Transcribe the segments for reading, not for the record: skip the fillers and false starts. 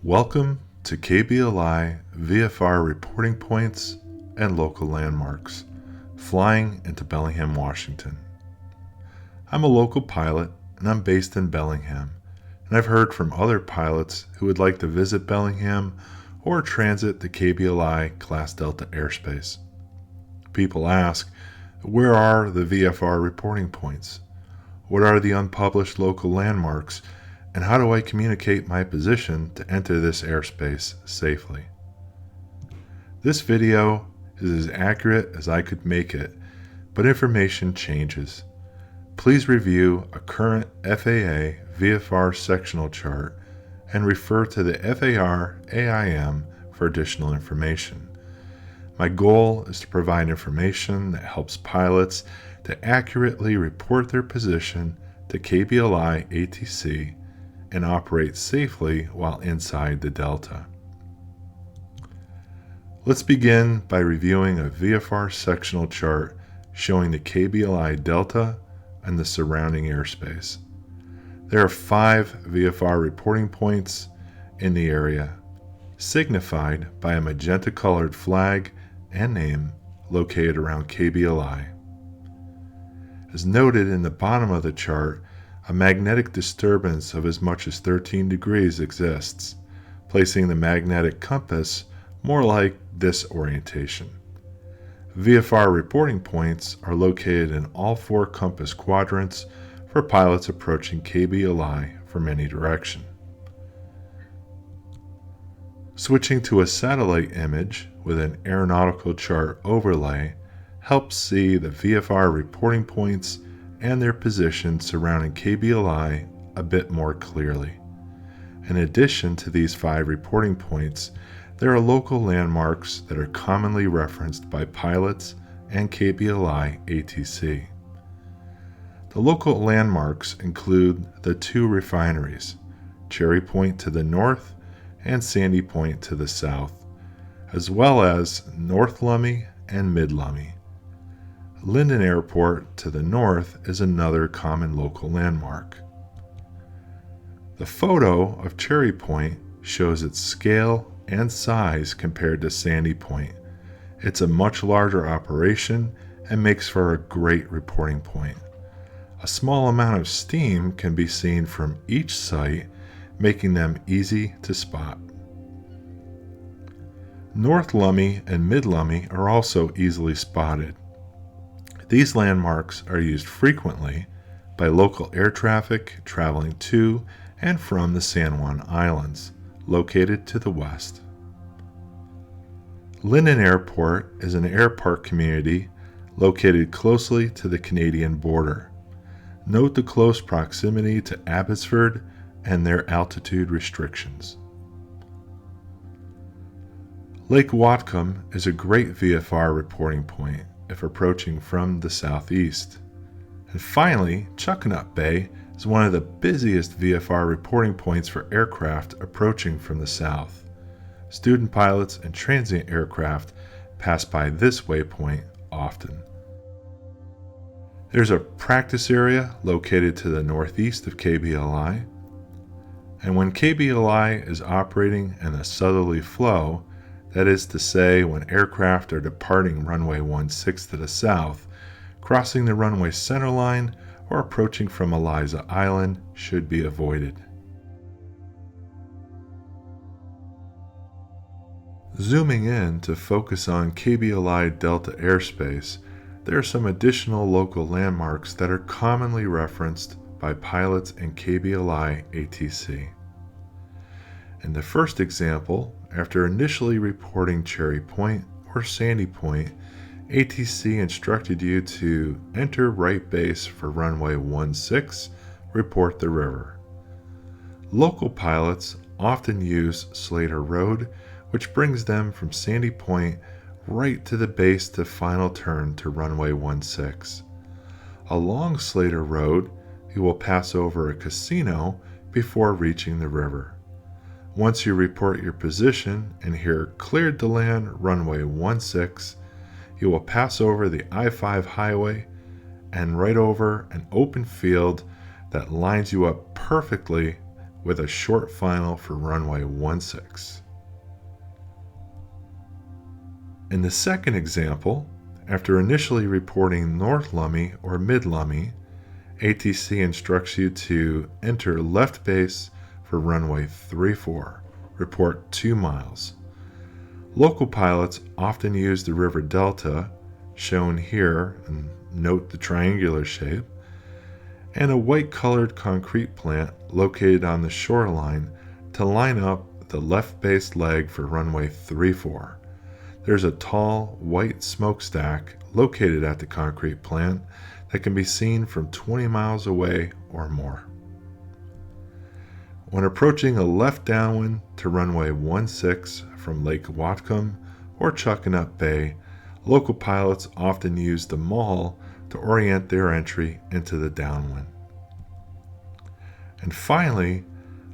Welcome to KBLI VFR Reporting Points and Local Landmarks, flying into Bellingham, Washington. I'm a local pilot and I'm based in Bellingham, and I've heard from other pilots who would like to visit Bellingham or transit the KBLI Class Delta airspace. People ask, where are the VFR reporting points? What are the unpublished local landmarks? And how do I communicate my position to enter this airspace safely? This video is as accurate as I could make it, but information changes. Please review a current FAA VFR Sectional Chart and refer to the FAR AIM for additional information. My goal is to provide information that helps pilots to accurately report their position to KBLI ATC and operate safely while inside the Delta. Let's begin by reviewing a VFR sectional chart showing the KBLI Delta and the surrounding airspace. There are 5 VFR reporting points in the area, signified by a magenta-colored flag and name located around KBLI. As noted in the bottom of the chart, a magnetic disturbance of as much as 13 degrees exists, placing the magnetic compass more like this orientation. VFR reporting points are located in all 4 compass quadrants for pilots approaching KBLI from any direction. Switching to a satellite image with an aeronautical chart overlay helps see the VFR reporting points and their position surrounding KBLI a bit more clearly. In addition to these 5 reporting points, there are local landmarks that are commonly referenced by pilots and KBLI ATC. The local landmarks include the 2 refineries, Cherry Point to the north and Sandy Point to the south, as well as North Lummi and Mid-Lummi. Lynden Airport to the north is another common local landmark. The photo of Cherry Point shows its scale and size compared to Sandy Point. It's a much larger operation and makes for a great reporting point. A small amount of steam can be seen from each site, making them easy to spot. North Lummi and Mid-Lummi are also easily spotted. These landmarks are used frequently by local air traffic traveling to and from the San Juan Islands, located to the west. Lynden Airport is an airpark community located closely to the Canadian border. Note the close proximity to Abbotsford and their altitude restrictions. Lake Whatcom is a great VFR reporting point if approaching from the southeast. And finally, Chuckanut Bay is one of the busiest VFR reporting points for aircraft approaching from the south. Student pilots and transient aircraft pass by this waypoint often. There's a practice area located to the northeast of KBLI, and when KBLI is operating in a southerly flow, that is to say, when aircraft are departing runway 16 to the south, crossing the runway centerline, or approaching from Eliza Island should be avoided. Zooming in to focus on KBLI Delta airspace, there are some additional local landmarks that are commonly referenced by pilots and KBLI ATC. In the first example, after initially reporting Cherry Point or Sandy Point, ATC instructed you to enter right base for runway 16, report the river. Local pilots often use Slater Road, which brings them from Sandy Point right to the base to final turn to runway 16. Along Slater Road, you will pass over a casino before reaching the river. Once you report your position and hear cleared to land runway 16, you will pass over the I-5 highway and right over an open field that lines you up perfectly with a short final for runway 16. In the second example, after initially reporting North Lummi or Mid-Lummi, ATC instructs you to enter left base for runway 34, report 2 miles. Local pilots often use the river delta, shown here, and note the triangular shape, and a white-colored concrete plant located on the shoreline to line up the left base leg for runway 34. There's a tall, white smokestack located at the concrete plant that can be seen from 20 miles away or more. When approaching a left downwind to runway 16 from Lake Whatcom or Chuckanut Bay, local pilots often use the maul to orient their entry into the downwind. And finally,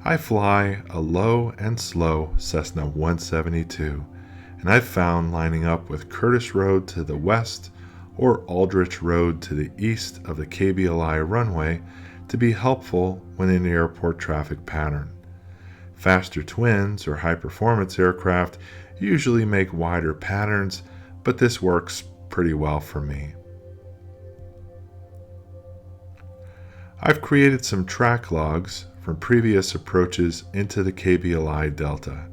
I fly a low and slow Cessna 172, and I've found lining up with Curtis Road to the west or Aldrich Road to the east of the KBLI runway to be helpful when in the airport traffic pattern. Faster twins or high-performance aircraft usually make wider patterns, but this works pretty well for me. I've created some track logs from previous approaches into the KBLI Delta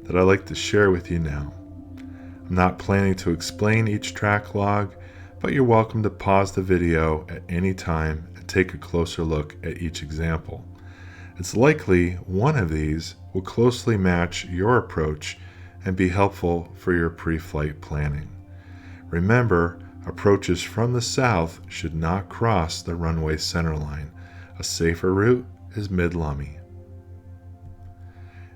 that I'd like to share with you now. I'm not planning to explain each track log, but you're welcome to pause the video at any time and take a closer look at each example. It's likely one of these will closely match your approach and be helpful for your pre-flight planning. Remember, approaches from the south should not cross the runway centerline. A safer route is Mid-Lummi.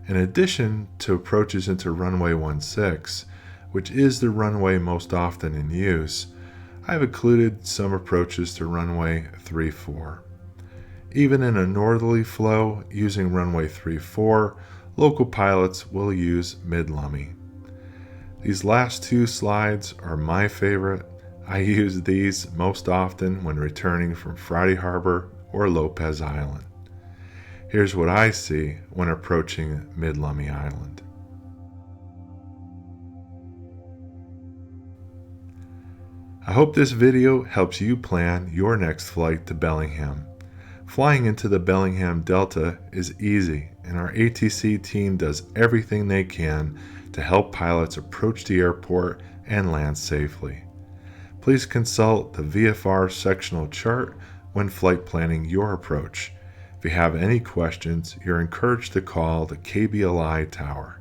In addition to approaches into runway 16, which is the runway most often in use, I've included some approaches to runway 34. Even in a northerly flow using runway 34, local pilots will use Mid-Lummi. These last two slides are my favorite. I use these most often when returning from Friday Harbor or Lopez Island. Here's what I see when approaching Mid-Lummi Island. I hope this video helps you plan your next flight to Bellingham. Flying into the Bellingham Delta is easy, and our ATC team does everything they can to help pilots approach the airport and land safely. Please consult the VFR Sectional Chart when flight planning your approach. If you have any questions, you're encouraged to call the KBLI Tower.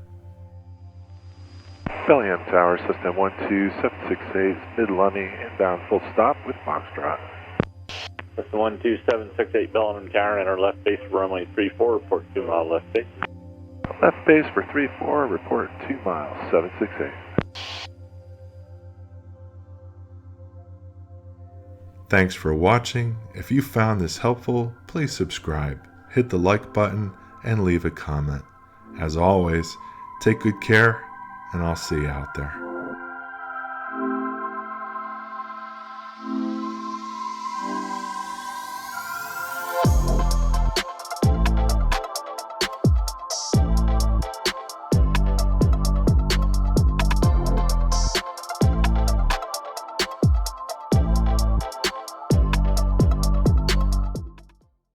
Bellingham Tower, System 12768, Mid-Lummi, inbound full stop with Foxtrot. System 12768, Bellingham Tower, enter left base for runway 34, report 2 mile left base. Left base for 34, report 2 miles, 768. Thanks for watching. If you found this helpful, please subscribe, hit the like button, and leave a comment. As always, take good care, and I'll see you out there.